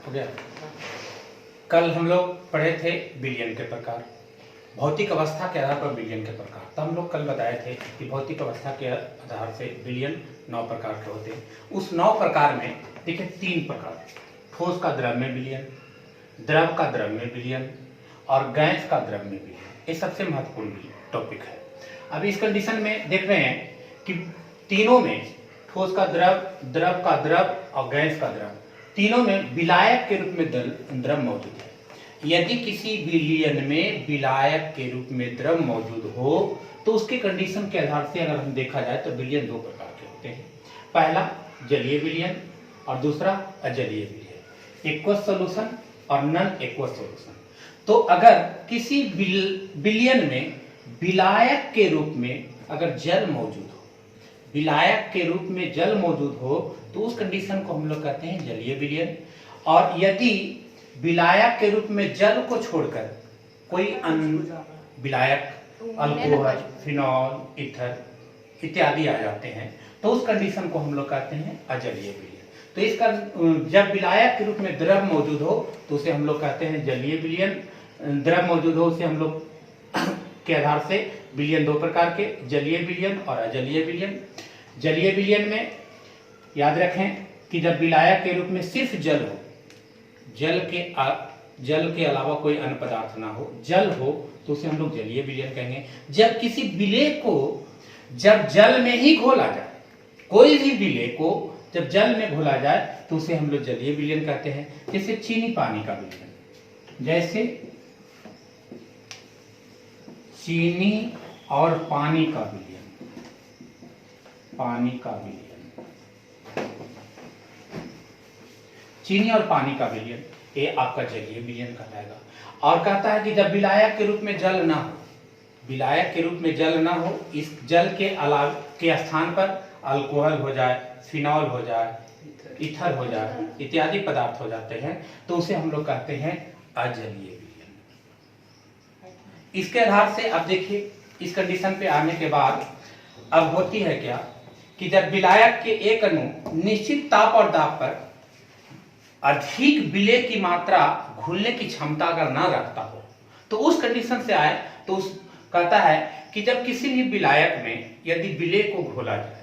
हो गया। कल हम लोग पढ़े थे विलयन के प्रकार, भौतिक अवस्था के आधार पर विलयन के प्रकार। तो हम लोग कल बताए थे कि भौतिक अवस्था के आधार से विलयन 9 प्रकार के होते हैं। उस 9 प्रकार में देखिए 3 प्रकार, ठोस का द्रव में विलयन, द्रव का द्रव में विलयन और गैस का द्रव में विलयन। ये सबसे महत्वपूर्ण टॉपिक है। अब इस कंडीशन में देख रहे हैं कि तीनों में, ठोस का द्रव, द्रव का द्रव और गैस का द्रव, तीनों में विलायक के रूप में द्रव मौजूद है। यदि किसी विलयन में विलायक के रूप में द्रव मौजूद हो तो उसके कंडीशन के आधार से अगर हम देखा जाए तो विलयन 2 प्रकार के होते हैं। पहला जलीय विलयन और दूसरा अजलीय विलयन, एक्वस सॉल्यूशन और नॉन एक्वस सॉल्यूशन। तो अगर किसी विलयन में विलायक के रूप में अगर जल मौजूद हो, विलायक के रूप में जल मौजूद हो तो उस कंडीशन को हम लोग कहते हैं जलीय विलयन। और यदि विलायक के रूप में जल को छोड़कर कोई अन्य विलायक, अल्कोहल, फिनॉल, ईथर इत्यादि आ जाते हैं तो उस कंडीशन को हम लोग कहते हैं अजलीय विलयन। तो इसका जब विलायक के रूप में द्रव मौजूद हो तो उसे हम लोग कहते हैं जलीय विलयन, द्रव मौजूद हो उसे हम लोग के आधार से विलयन 2 प्रकार के, जलीय विलयन और अजलीय विलयन। जलीय विलयन में याद रखें कि जब विलायक के रूप में सिर्फ जल हो, जल के अलावा कोई अन्य पदार्थ ना हो, जल हो तो उसे हम लोग जलीय विलयन कहेंगे। जब किसी विलेय को जब जल में ही घोला जाए, कोई भी विलेय को जब जल में घोला जाए तो उसे हम लोग जलीय विलयन कहते हैं। जैसे चीनी पानी का विलयन, जैसे चीनी और पानी का विलयन, पानी का विलयन, चीनी और पानी का विलयन, ये आपका जलीय विलयन कहलाएगा। और कहता है कि जब विलायक के रूप में जल ना हो, विलायक के रूप में जल ना हो, इस जल के अलावा के स्थान पर अल्कोहल हो जाए, फिनॉल हो जाए, ईथर हो जाए, इत्यादि पदार्थ हो जाते हैं तो उसे हम लोग कहते हैं अजलीय विलयन। इसके आधार से अब देखिए इस कंडीशन पे आने के बाद अब होती है क्या कि जब विलायक के एक अणु निश्चित ताप और दाब पर अधिक विलेय की मात्रा घुलने की क्षमता अगर ना रखता हो तो उस कंडीशन से आए तो उस कहता है कि जब किसी भी विलायक में यदि विलेय को घोला जाए,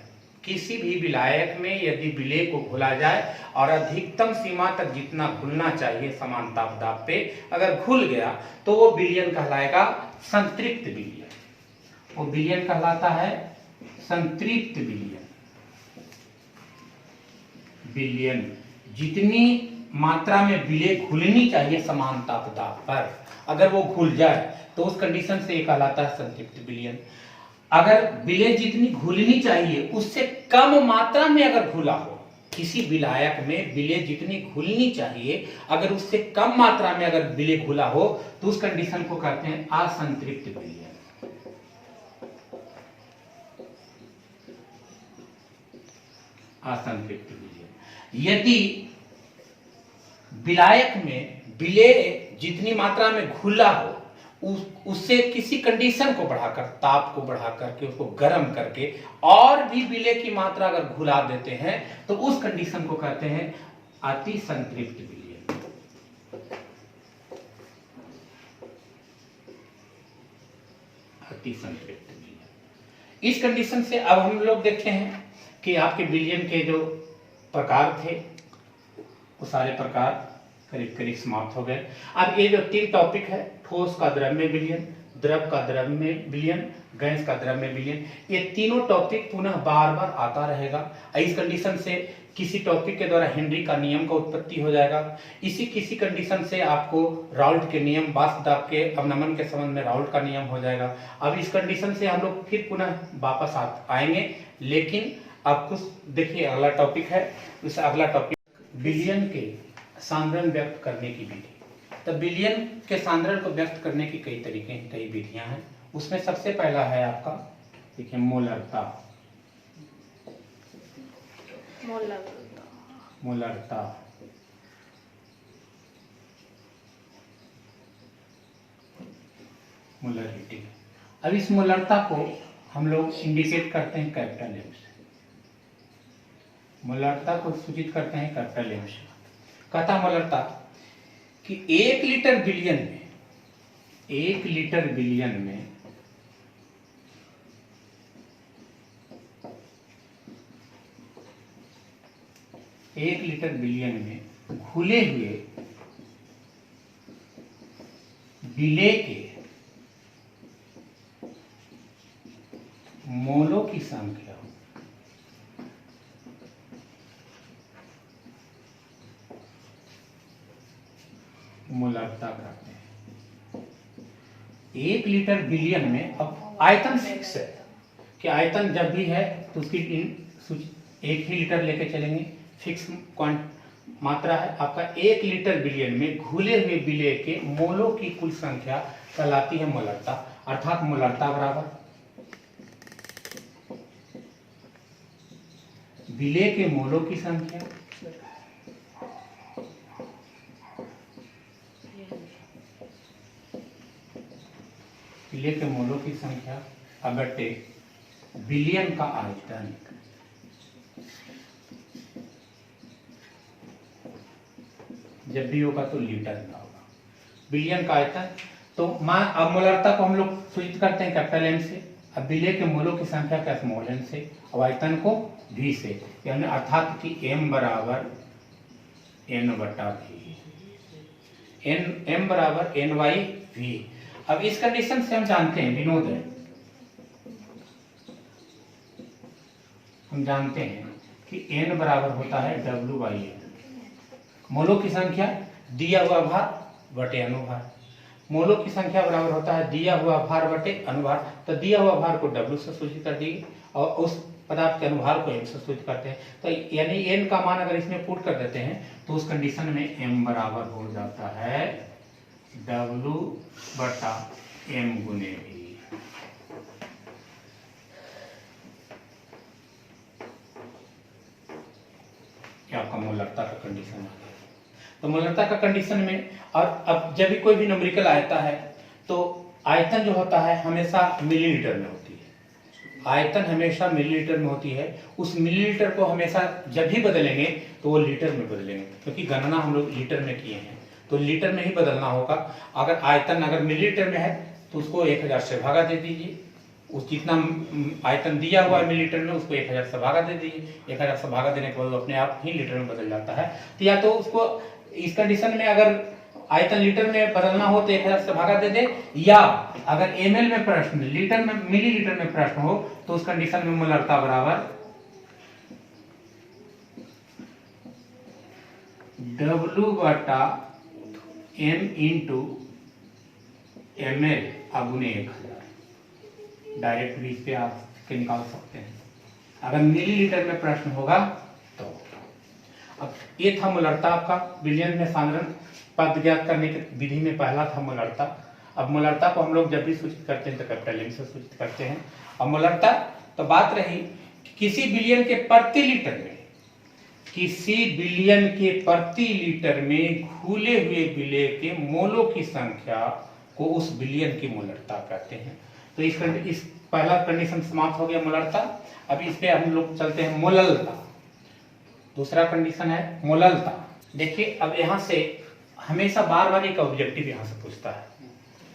किसी भी विलायक में यदि विलेय को घोला जाए और अधिकतम सीमा तक जितना घुलना चाहिए समान ताप दाब पे अगर घुल गया तो वो विलयन कहलाएगा संतृप्त विलयन। वो विलयन कहलाता है संतृप्त विलयन। विलयन जितनी मात्रा में विलेय घुलनी चाहिए समान ताप दाब पर अगर वो घुल जाए तो उस कंडीशन से ये कहलाता है संतृप्त विलयन। अगर विलेय जितनी घुलनी चाहिए उससे कम मात्रा में अगर घुला हो, किसी विलायक में विलेय जितनी घुलनी चाहिए अगर उससे कम मात्रा में अगर विलेय घुला हो तो उस कंडीशन को कहते हैं असंतृप्त विलयन। असंतृप्त विलयन। यदि विलायक में विलेय जितनी मात्रा में घुला हो उससे किसी कंडीशन को बढ़ाकर, ताप को बढ़ा करके, उसको गर्म करके और भी विलेय की मात्रा अगर घुला देते हैं तो उस कंडीशन को कहते हैं अति संतृप्त विलयन। अति संतृप्त विलयन। इस कंडीशन से अब हम लोग देखते हैं कि आपके विलयन के जो प्रकार थे वो सारे प्रकार करीब करीब समाप्त हो गए। अब ये जो 3 टॉपिक है, ठोस का द्रव में विलयन, द्रव का द्रव में विलयन, गैस का द्रव में विलयन, ये तीनों टॉपिक पुनः बार बार आता रहेगा। इस कंडीशन से किसी टॉपिक के द्वारा हेनरी का नियम का उत्पत्ति हो जाएगा। किसी कंडीशन से आपको राउल्ट के नियम, वाष्प दाब के अवनमन के संबंध में राउल्ट का नियम हो जाएगा। अब इस कंडीशन से हम लोग फिर पुनः वापस आएंगे, लेकिन अब कुछ देखिए अगला टॉपिक है। उस अगला टॉपिक विलयन के सांद्रण व्यक्त करने की विधि। तो विलयन के सांद्रण को व्यक्त करने की कई तरीके हैं, कई विधियां हैं। उसमें सबसे पहला है आपका देखिए मोलरता। मोलरता मोलरिटी। अब इस मोलरता को हम लोग इंडिकेट करते हैं कैपिटल एम से। मोलरता को सूचित करते हैं कैपिटल एम से। कहता मोलरता कि 1 लीटर बिलियन में 1 लीटर बिलियन में घुले हुए विलेय के मोलों की संख्या मोलरता कहते हैं। 1 लीटर बिलियन में, अब आयतन फिक्स है कि आयतन जब भी है तो उसकी 1 ही लीटर लेके चलेंगे, फिक्स मात्रा है आपका। 1 लीटर बिलियन में घुले हुए विलेय के मोलों की कुल संख्या कहलाती है मोलरता, अर्थात मोलरता बराबर विलेय के मोलों की संख्या विलेय के मोलों की संख्या बटे बिलियन का आयतन। जब भी होगा तो लीटर में होगा, बिलियन का आयतन। तो अब मोलरता को हम लोग सूचित करते हैं कैपिटल एम से, अब विलेय के मोलों की संख्या का स्मॉल एम से, अब आयतन को v से, यानी अर्थात कि m बराबर n बटा v, m बराबर n बाई v। अब इस कंडीशन से हम जानते हैं, विनोद है, हम जानते हैं कि n बराबर होता है w बाई n, मोलों की संख्या दिया हुआ भार बटे अनुभार। मोलों की संख्या बराबर होता है दिया हुआ भार बटे अनुभार। तो दिया हुआ भार को W से सूचित कर दिए और उस पदार्थ के अनुभार को M से सूचित करते हैं। तो यानी N का मान अगर इसमें पुट कर देते हैं तो उस कंडीशन में M बराबर हो जाता है W बटा M गुने V। क्या आपका मोलरता का कंडीशन आ गया। तो मोलरता का कंडीशन में, और अब जब भी कोई भी न्यूमेरिकल आता है तो आयतन जो होता है हमेशा मिलीलीटर में होती है, आयतन हमेशा मिलीलीटर में होती है। उस मिलीलीटर को हमेशा जब भी बदलेंगे तो वो लीटर में बदलेंगे, क्योंकि गणना हम लोग लीटर में किए हैं तो लीटर में ही बदलना होगा। अगर आयतन अगर मिलीलीटर में है तो उसको 1000 से भागा दे दीजिए, उस जितना आयतन दिया हुआ है मिलीलीटर में उसको 1000 से भागा दे दीजिए। 1000 से भागा देने के बाद अपने आप ही लीटर में बदल जाता है। तो या तो उसको इस कंडीशन में अगर आयतन लीटर में बदलना हो तो 1000 से भागा दे दे, या अगर ml में प्रश्न, लीटर में मिलीलीटर में प्रश्न हो तो उस कंडीशन में मोलरता बराबर W बटा M इंटू ml गुने 1000। डायरेक्ट भी इस पे आप निकाल सकते हैं अगर मिलीलीटर में प्रश्न होगा तो। अब ये था मोलरता आपका, बिलियन में सांद्रण पद ज्ञात करने की विधि में पहला था मोलरता। अब मोलरता को हम लोग जब भी सूचित करते हैं तो कैपिटल एम से सूचित करते हैं। अब मोलरता तो बात रही किसी बिलियन के प्रति लीटर में, किसी बिलियन के प्रति लीटर में घुले हुए विलेय के मोलों की संख्या को उस बिलियन की मोलरता कहते हैं। तो इस पहला कंडीशन समाप्त हो गया मोलरता। अब इस पे हम लोग चलते हैं मोललता। दूसरा कंडीशन है मोललता। देखिए अब यहाँ से हमेशा बार बार एक ऑब्जेक्टिव यहाँ से पूछता है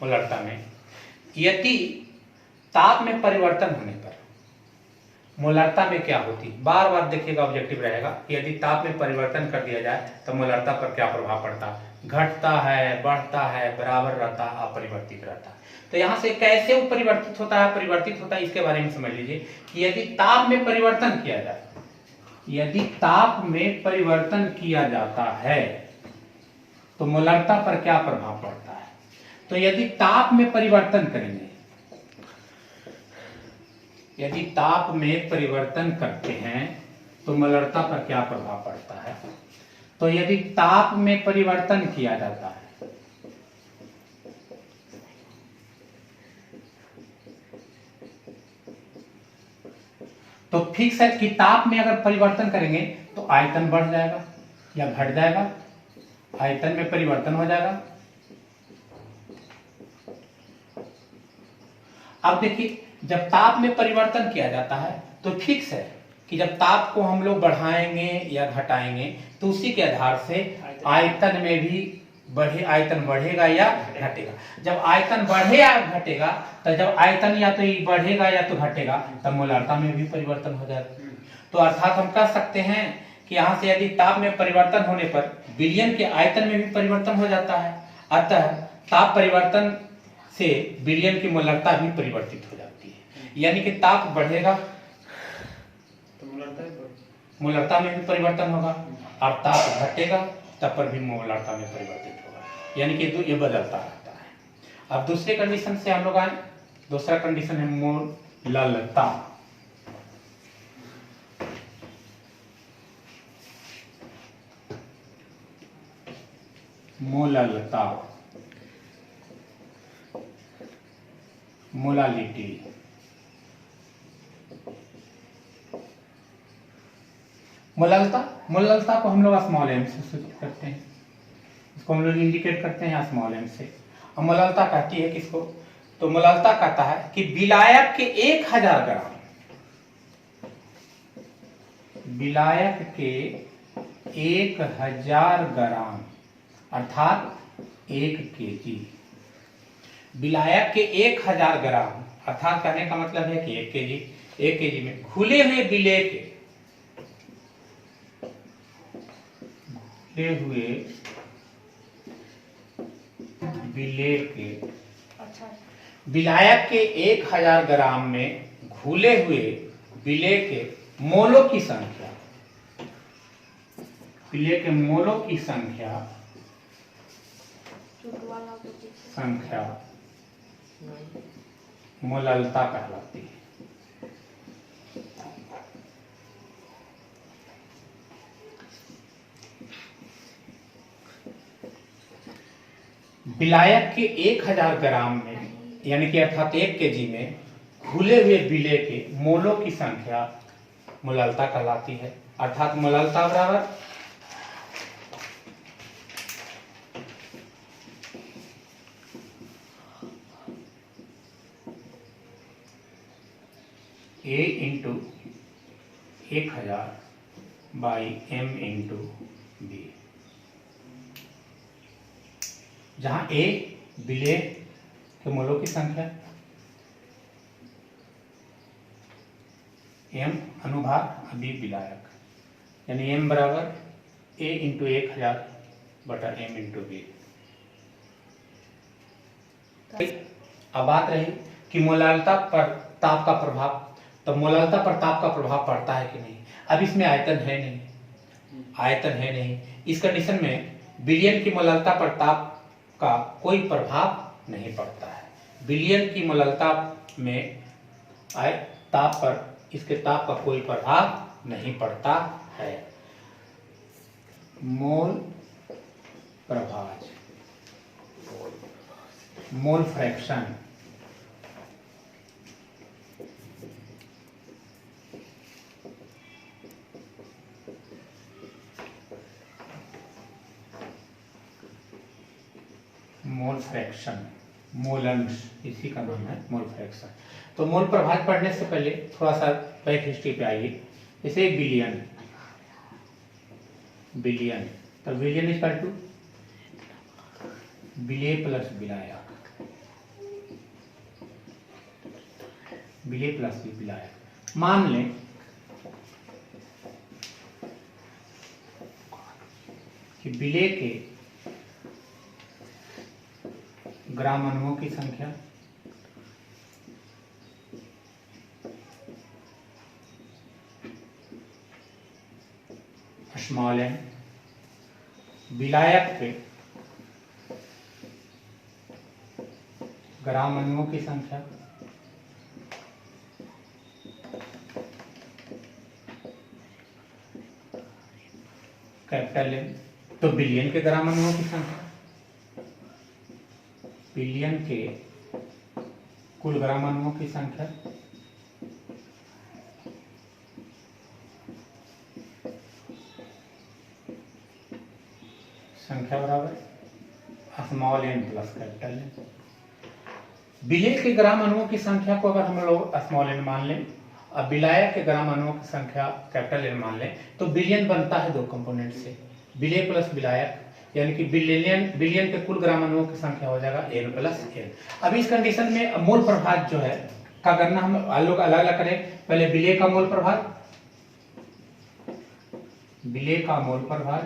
मोलरता में, यदि ताप में परिवर्तन होने पर मोलरता में क्या होती है। बार बार देखिएगा ऑब्जेक्टिव रहेगा, यदि ताप में परिवर्तन कर दिया जाए तो मोलरता पर क्या प्रभाव पड़ता है, घटता है, बढ़ता है, बराबर रहता है, अपरिवर्तित रहता है। तो यहाँ से कैसे वो परिवर्तित होता है, परिवर्तित होता है, इसके बारे में समझ लीजिए कि यदि ताप में परिवर्तन किया जाए, यदि ताप में परिवर्तन किया जाता है तो मोलरता पर क्या प्रभाव पड़ता है। तो यदि ताप में परिवर्तन करेंगे, यदि ताप में परिवर्तन करते हैं तो मोलरता पर क्या प्रभाव पड़ता है। तो यदि ताप में परिवर्तन किया जाता है तो फिक्स है कि ताप में अगर परिवर्तन करेंगे तो आयतन बढ़ जाएगा या घट जाएगा, आयतन में परिवर्तन हो जाएगा। अब देखिए जब ताप में परिवर्तन किया जाता है तो फिक्स है कि जब ताप को हम लोग बढ़ाएंगे या घटाएंगे तो उसी के आधार से आयतन में भी आयतन बढ़ेगा या घटेगा। जब आयतन बढ़े या घटेगा, तो जब आयतन या तो बढ़ेगा या तो घटेगा, तब मोलारता में भी परिवर्तन हो जाएगा। तो अर्थात हम कह सकते हैं कि यहाँ से यदि ताप में परिवर्तन होने पर विलयन के आयतन में भी परिवर्तन हो जाता है। अतः ताप परिवर्तन से विलयन की मोलारता भी परिवर्तित हो जाती है। यानी कि ताप बढ़ेगा तो मोलारता में भी परिवर्तन होगा, और ताप घटेगा तब पर भी मोलारता में परिवर्तित होगा। यानी कि ये बदलता रहता है। अब दूसरे कंडीशन से हम लोग आए। दूसरा कंडीशन है मोललता। मोललता, मोलालिटी। मोललता को हम लोग स्मॉल एम से सूचित करते हैं। इसको हम लोग इंडिकेट करते हैं स्मॉल एम से। और मोललता कहती है किसको? तो मोललता कहता है कि विलायक के 1000 ग्राम, विलायक के 1000 ग्राम अर्थात 1 केजी। विलायक के 1000 ग्राम अर्थात कहने का मतलब है कि 1 केजी। 1 केजी में घुले हुए विलेय के विलायक के 1000 ग्राम में घुले हुए विलेय के मोलों की संख्या, विलेय के मोलों की संख्या मोललता कहलाती है। विलायक के 1000 ग्राम में यानी कि अर्थात 1 केजी में घुले हुए विलेय के मोलों की संख्या मोललता कहलाती है। अर्थात मोललता बराबर A into 1000 by M into B, जहां A विलेय के मोलों की संख्या, M अनुभाग, B विलायक, यानी M बराबर A इंटू 1000 बटा M इंटू B। अब बात रही कि मोललता पर ताप का प्रभाव। तो मोललता पर ताप का प्रभाव पड़ता है कि नहीं? अब इसमें आयतन है नहीं, आयतन है नहीं। इस कंडीशन में विलयन की मोललता पर ताप का कोई प्रभाव नहीं पड़ता है। विलयन की मोललता में ताप पर इसके ताप का कोई प्रभाव नहीं पड़ता है। मोल प्रभाज, मोल फ्रैक्शन, मोल फ्रैक्शन, मोल अंश, इसी का नाम है मोल फ्रैक्शन। तो मोल प्रभाव पढ़ने से पहले थोड़ा सा बैक हिस्ट्री पे आइए। जैसे बिलियन, बिलियन, तो बिलियन इक्वल टू विलेय प्लस विलायक, विलेय प्लस विलायक। मान लें कि विलेय के ग्राम अणुओं की संख्या स्मॉल एम, विलायक पे ग्राम अणुओं की संख्या कैपिटल एम। तो बिलियन के ग्राम अणुओं की संख्या, बिलियन के कुल ग्राम अणुओं की संख्या बराबर small M plus capital M. विलेय के ग्राम अणुओं की संख्या को अगर हम लोग स्मॉल एन मान लें अब विलायक के ग्राम अणुओं की संख्या कैपिटल N मान लें तो बिलियन बनता है दो कंपोनेंट से, विलेय प्लस विलायक, यानी कि बिलियन के कुल ग्राम अणुओं की संख्या हो जाएगा N प्लस N। अब इस कंडीशन में मोल प्रभाव जो है का करना हम लोग अलग अलग करें। पहले विलेय का मोल प्रभाव, विलेय का मोल प्रभाव,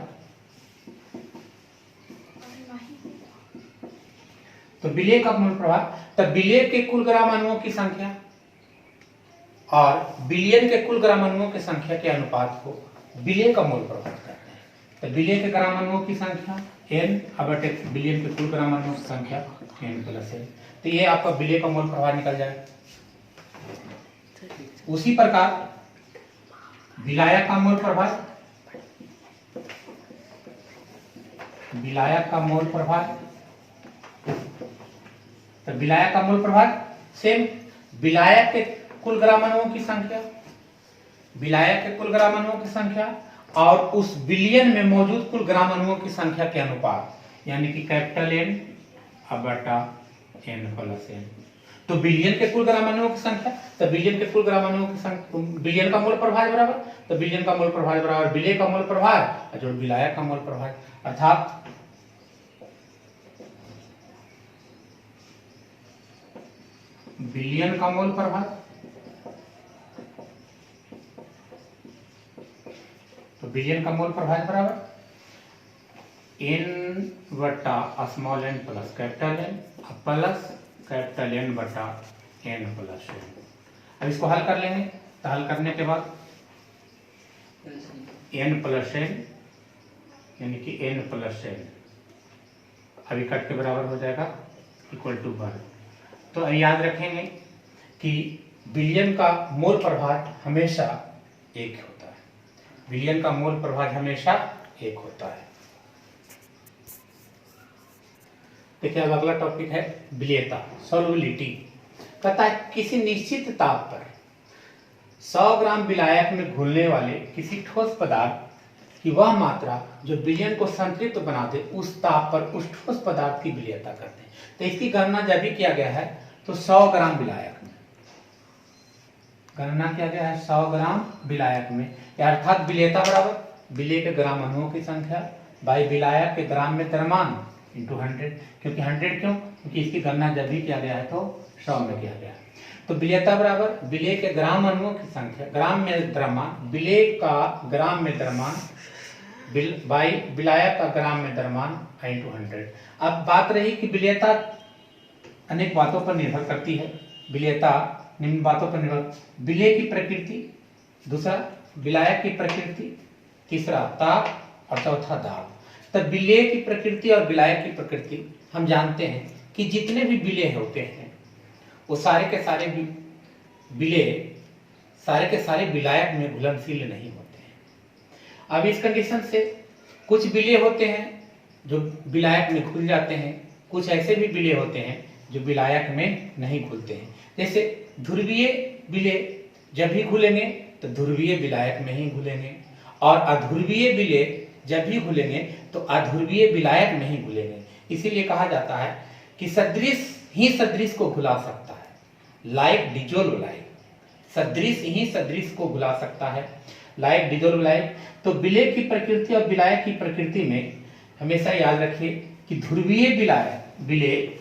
तो विलेय का मोल प्रभाव, तब विलेय के कुल ग्राम अणुओं की संख्या और बिलियन के कुल ग्राम अणुओं की संख्या के अनुपात को विलेय का मोल प्रभाव कहते हैं। तो विलेय के ग्राम अणुओं की संख्या n बटे बिलियन के कुल ग्राम अणुओं की संख्या n प्लस n, तो ये आपका विलेय का मोल प्रभाव निकल जाएगा। उसी प्रकार विलायक का मोल प्रभाव, विलायक का मोल प्रभाव, तो विलायक का मोल प्रभाव सेम, विलायक के कुल ग्राम अणुओं की संख्या, विलायक के कुल ग्राम अणुओं की संख्या और उस बिलियन में मौजूद कुल ग्राम अणुओं की संख्या के अनुपात, यानी कि कैपिटल N बटा N प्लस N। तो बिलियन के कुल ग्राम अणुओं की संख्या, तो बिलियन के कुल ग्राम अणुओं की संख्या, बिलियन का मोल प्रभाव बराबर, तो बिलियन का मोल प्रभाव बराबर विलेय का मोल प्रभाव और जो विलायक का मोल प्रभाव, अर्थात बिलियन का मोल प्रभाव, तो बिलियन का मोल प्रभाव बराबर n बटा small n plus capital N plus capital N बटा n प्लस n। अब इसको हल कर लेंगे, तो हल करने के बाद n प्लस n यानी कि n प्लस n अभी कट के बराबर हो जाएगा इक्वल टू 1। तो याद रखेंगे कि बिलियन का मोल प्रभाव हमेशा एक होता है, बिलियन का मोल प्रभाव हमेशा एक होता है। देखिए अब अगला टॉपिक है विलेयता, सॉल्युबिलिटी। कहता है किसी निश्चित ताप पर 100 ग्राम विलायक में घुलने वाले किसी ठोस पदार्थ की वह मात्रा जो विलयन को संतृप्त बना दे, उस ताप पर उस ठोस पदार्थ की विलेयता करते हैं। तो इसकी गणना जब भी किया गया है तो 100 ग्राम विलायक में गणना किया गया है, 100 ग्राम विलायक में, अर्थात विलेयता बराबर विलेय के ग्राम अणुओं की संख्या बाई विलायक के ग्राम में द्रव्यमान इंटू 100। क्योंकि 100 क्यों? क्योंकि इसकी गणना जब भी किया गया है तो 100 में किया गया है। तो विलेयता बराबर विलेय के ग्राम अणुओं की संख्या, ग्राम में द्रव्यमान, विलेय का ग्राम में द्रव्यमान बाई विलायक का ग्राम में द्रव्यमान इंटू 100। अब बात रही कि विलेयता अनेक बातों पर निर्भर करती है। विलेयता निम्न बातों पर निर्भर, विलेय की प्रकृति, दूसरा विलायक की प्रकृति, तीसरा ताप और चौथा दाब। तब विलेय की प्रकृति और विलायक की प्रकृति हम जानते हैं कि जितने भी विलेय होते हैं वो सारे के सारे विलेय सारे के सारे विलायक में घुलनशील नहीं होते हैं। अब इस कंडीशन से कुछ विलेय होते हैं जो विलायक में घुल जाते हैं, कुछ ऐसे भी विलेय होते हैं जो विलायक में नहीं घुलते हैं। जैसे ध्रुवीय विलेय जब भी घुलेंगे तो ध्रुवीय विलायक में ही घुलेंगे, और अध्रुवीय विलेय जब भी घुलेंगे तो अध्रुवीय विलायक में ही घुलेंगे। इसीलिए कहा जाता है कि सदृश ही सदृश को घुला सकता है, लाइक डिजोल्व लाइक, सदृश ही सदृश को घुला सकता है, लाइक डिजोल्व लाइक। तो विलेय की प्रकृति और विलायक की प्रकृति में हमेशा याद रखिए कि ध्रुवीय विलेय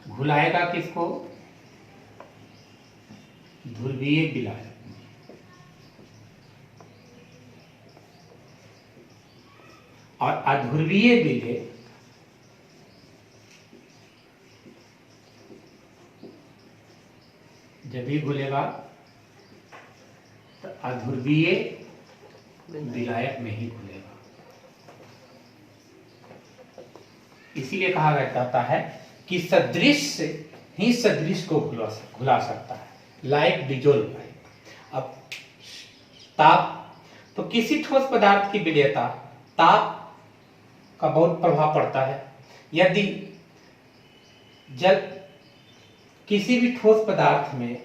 घुलाएगा किसको? ध्रुवीय विलायक। और अध्रुवीय विलेय जब भी घुलेगा तो अध्रुवीय विलायक में ही घुलेगा। इसीलिए कहा जाता है कि सदृश से ही सदृश को घुला सकता है, लाइक डिजोल्व लाइक। अब ताप, तो किसी ठोस पदार्थ की विलेयता ताप का बहुत प्रभाव पड़ता है। यदि जल किसी भी ठोस पदार्थ में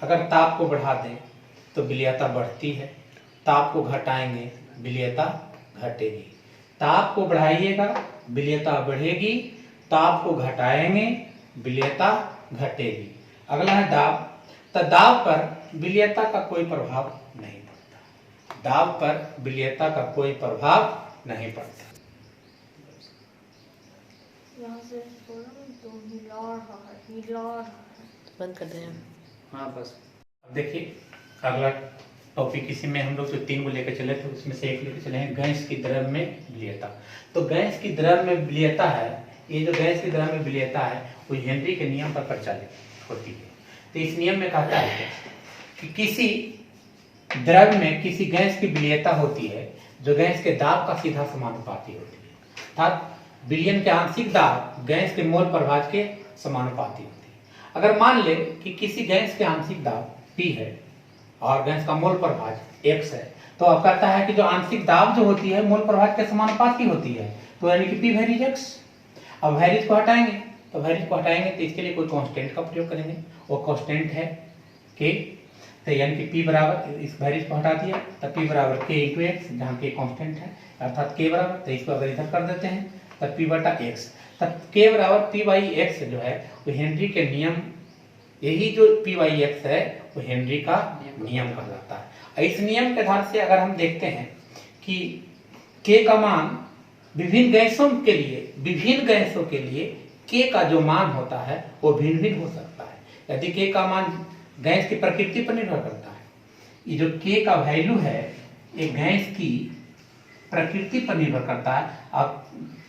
अगर ताप को बढ़ा दें तो विलेयता बढ़ती है, ताप को घटाएंगे विलेयता घटेगी। ताप को बढ़ाइएगा विलेयता बढ़ेगी, ताप को घटाएंगे विलेयता घटेगी। अगला है दाब, तो दाब पर विलेयता का कोई प्रभाव नहीं पड़ता। दाब पर विलेयता का कोई प्रभाव नहीं पड़ता। यहाँ से तो हिला रहा है। बंद कर दें। हाँ बस। अब देखिए अगला टॉपिक, इसी में हम लोग जो 3 को लेकर चले थे उसमें से एक लेकर चले हैं गैस की द्रव में विलेयता। तो गैस की द्रव में विलेयता है, ये जो गैस की द्रव में विलेयता है वो हेनरी के नियम पर प्रचलित होती है। तो इस नियम में कहता है कि किसी द्रव में किसी गैस की विलेयता होती है जो गैस के दाब का सीधा समानुपाती होती है, अर्थात विलयन के आंशिक दाब गैस के मोल प्रभाज के समानुपाती होती है। अगर मान ले कि किसी गैस के आंशिक दाब P है और गैस का मोल प्रभाज X है, तो अब कहता है कि जो आंशिक दाब जो होती है मोल प्रभाज के समानुपाती होती है, तो यानी कि P वैरीज X। अब वैरीज को हटाएंगे, तो वैरीज को हटाएंगे तो इसके लिए कोई कांस्टेंट का प्रयोग करेंगे, वो कांस्टेंट है K। तो यानी कि P बराबर, इस वैरीज को हटा दिया तो P बराबर K इंटू एक्स, जहाँ K कांस्टेंट है अर्थात K बराबर, तो इसको अगर इधर कर देते हैं तब P बटा एक्स, तब K बराबर P बाई एक्स जो है वो हेनरी के नियम, यही जो P बाई एक्स है वो हेनरी का नियम कहलाता है। इस नियम के आधार से अगर हम देखते हैं कि K का मान विभिन्न गैसों के लिए K का जो मान होता है वो भिन्न भिन्न हो सकता है। यदि K का मान गैस की प्रकृति पर निर्भर करता है, ये जो K का वैल्यू है ये गैस की प्रकृति पर निर्भर करता है। अब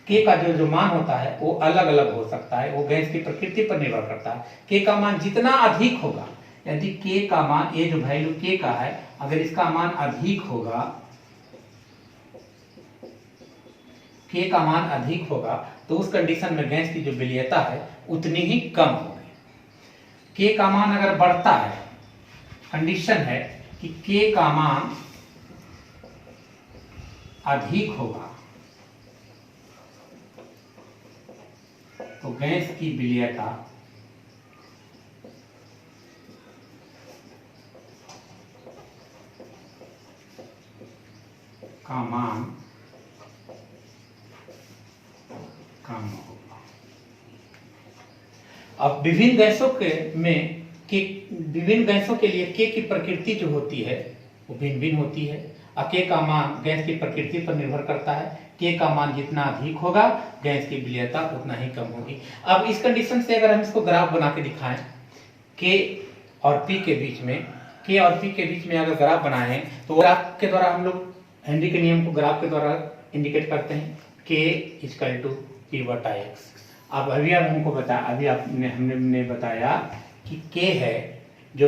K का जो मान होता है वो अलग अलग हो सकता है, वो गैस की प्रकृति पर निर्भर करता है। K का मान जितना अधिक होगा, यदि K का मान, ये जो वैल्यू K का है अगर इसका मान अधिक होगा, K का मान अधिक होगा तो उस कंडीशन में गैस की जो विलेयता है उतनी ही कम होगी। K का मान अगर बढ़ता है, कंडीशन है कि K का मान अधिक होगा तो गैस की विलेयता का मान कम होगा। अब विभिन्न गैसों के लिए K की प्रकृति जो होती है वो भिन्न भिन्न होती है। अब K का मान गैस की प्रकृति पर निर्भर करता है। K का मान जितना अधिक होगा गैस की विलेयता उतना ही कम होगी। अब इस कंडीशन से अगर हम इसको ग्राफ बना के दिखाएं, K और P के बीच में अगर ग्राफ बनाएं तो ग्राफ के द्वारा हम लोग हेनरी के नियम को ग्राफ के द्वारा इंडिकेट करते हैं, K इक्वल टू P बटा एक्स। अब हमने बताया कि K है, जो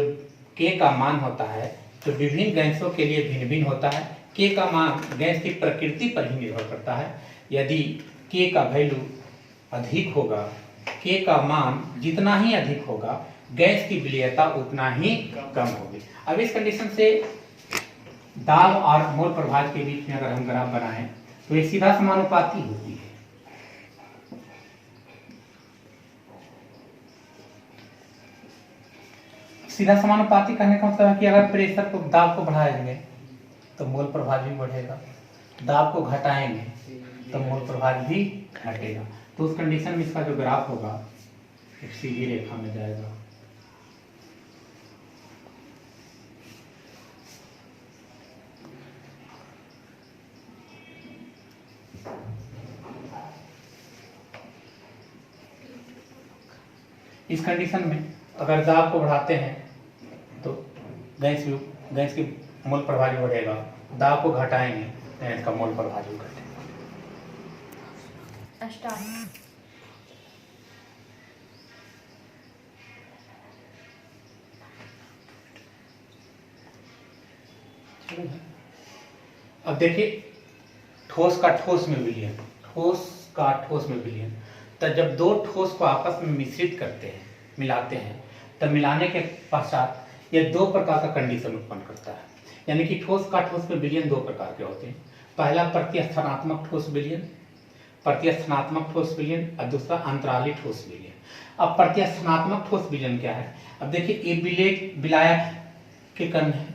K का मान होता है जो विभिन्न गैसों के लिए भिन्न भिन्न होता है। K का मान गैस की प्रकृति पर ही निर्भर करता है। यदि K का वैल्यू अधिक होगा, K का मान जितना ही अधिक होगा गैस की विलेयता उतना ही कम होगी। अब इस कंडीशन से दाब और मोल प्रभाज के बीच में अगर हम ग्राफ बनाएं तो ये सीधा समानुपाती होती है। सीधा समानुपाती कहने का मतलब है कि अगर प्रेशर को, दाब को बढ़ाएंगे तो मोल प्रभाज भी बढ़ेगा, दाब को घटाएंगे तो मोल प्रभाज भी घटेगा। तो उस कंडीशन में इसका जो ग्राफ होगा एक सीधी रेखा में जाएगा। इस कंडीशन में अगर दाब को बढ़ाते हैं तो गैस की मोल प्रभाज बढ़ेगा, दाब को घटाएंगे गैस का मोल प्रभाज घटेगा। अब देखिए ठोस का ठोस में विलयन, तो जब दो ठोस को आपस में मिश्रित करते हैं, मिलाते हैं, तब मिलाने के पश्चात यह दो प्रकार का कंडीशन उत्पन्न करता है। यानी कि ठोस का ठोस में विलयन दो प्रकार के होते हैं। पहला प्रतिस्थानात्मक ठोस विलयन और दूसरा अंतराली ठोस विलयन। अब प्रतिस्थानात्मक ठोस विलयन क्या है? अब देखिए ये विलायक के कण है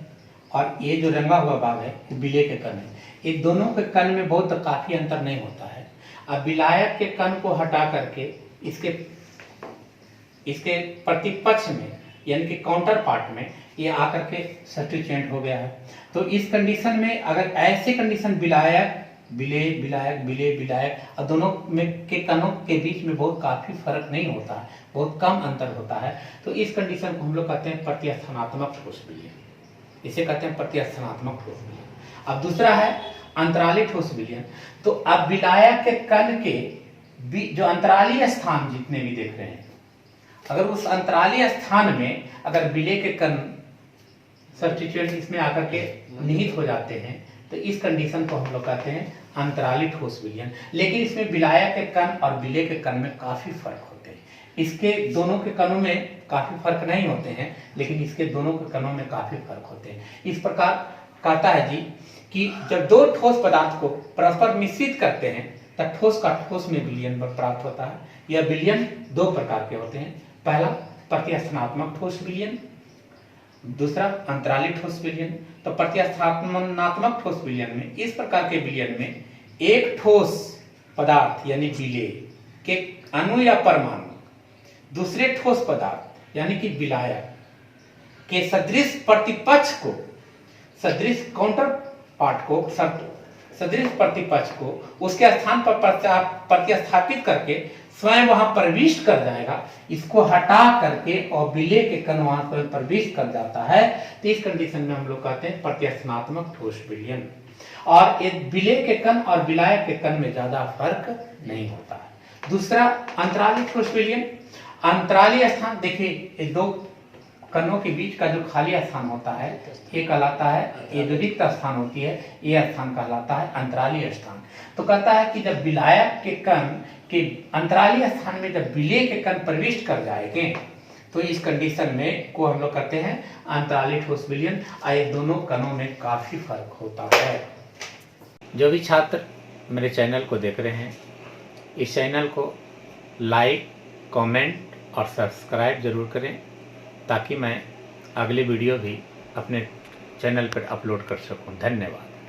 और ये जो रंगा हुआ भाग है वो विलेय के कण है। ये दोनों के कण में बहुत काफी अंतर नहीं होता है। अब विलायक के कण को हटा करके इसके इसके प्रतिपक्ष में यानी कि काउंटर पार्ट में ये आकर के सब्स्टिट्यूएंट हो गया है। तो इस कंडीशन में अगर ऐसे कंडीशन विलायक विले विलायक विले विलायक और दोनों में के कणों के बीच में बहुत काफी फर्क नहीं होता है, बहुत कम अंतर होता है, तो इस कंडीशन को हम लोग कहते हैं प्रतिस्थानात्मक ठोस विलयन। इसे कहते हैं प्रतिस्थानात्मक ठोस विलयन। अब दूसरा है अंतराली ठोस विलयन। तो अब विलायक के कण के जो अंतराली स्थान जितने भी देख रहे हैं, अगर उस अंतराली स्थान में अगर विलय के कण सब्स्टिट्यूएंट इसमें आकर के निहित हो जाते हैं तो इस कंडीशन को हम लोग कहते हैं अंतराली ठोस विलयन। लेकिन इसमें विलायक के कण और विलय के कण में काफी फर्क होते हैं। इसके दोनों के कणों में काफी फर्क नहीं होते हैं, लेकिन इसके दोनों के कणों में काफी फर्क होते हैं। इस प्रकार कहता है जी कि जब दो ठोस पदार्थ को परस्पर मिश्रित करते हैं तब ठोस का ठोस में विलयन प्राप्त होता है। यह विलयन दो प्रकार के होते हैं। पहला प्रतिस्थानात्मक ठोस विलयन, दूसरा अंतराली ठोस विलयन। तो प्रतिस्थापनात्मक ठोस विलयन में इस प्रकार के विलयन में एक ठोस पदार्थ यानी विलेय के अणु या परमाणु दूसरे ठोस पदार्थ यानी कि विलायक के सदृश प्रतिपक्ष को, सदृश काउंटर पार्ट को, सदृश प्रतिपक्ष को उसके स्थान पर प्रतिस्थापित करके स्वयं वहां प्रविष्ट कर जाएगा। इसको हटा करके और विलय के कण वहां पर प्रविष्ट कर जाता है। तो इस कंडीशन में हम लोग कहते हैं प्रतिस्थानात्मक ठोस विलयन। और ये विलय के कण और विलायक के कण में ज्यादा फर्क नहीं होता है। दूसरा अंतराली ठोस विलयन। अंतराली स्थान देखिए, दो कणों के बीच का जो खाली स्थान होता है ये कहलाता है, ये जो रिक्त स्थान होती है ये स्थान कहलाता है अंतराली स्थान। तो कहता है कि जब विलायक के कण के अंतराली स्थान में जब विलय के कण प्रविष्ट कर जाएंगे तो इस कंडीशन में को हम लोग कहते हैं अंतराली ठोस विलयन। ये दोनों कणों में काफी फर्क होता है। जो भी छात्र मेरे चैनल को देख रहे हैं, इस चैनल को लाइक, कमेंट और सब्सक्राइब जरूर करें ताकि मैं अगली वीडियो भी अपने चैनल पर अपलोड कर सकूं। धन्यवाद।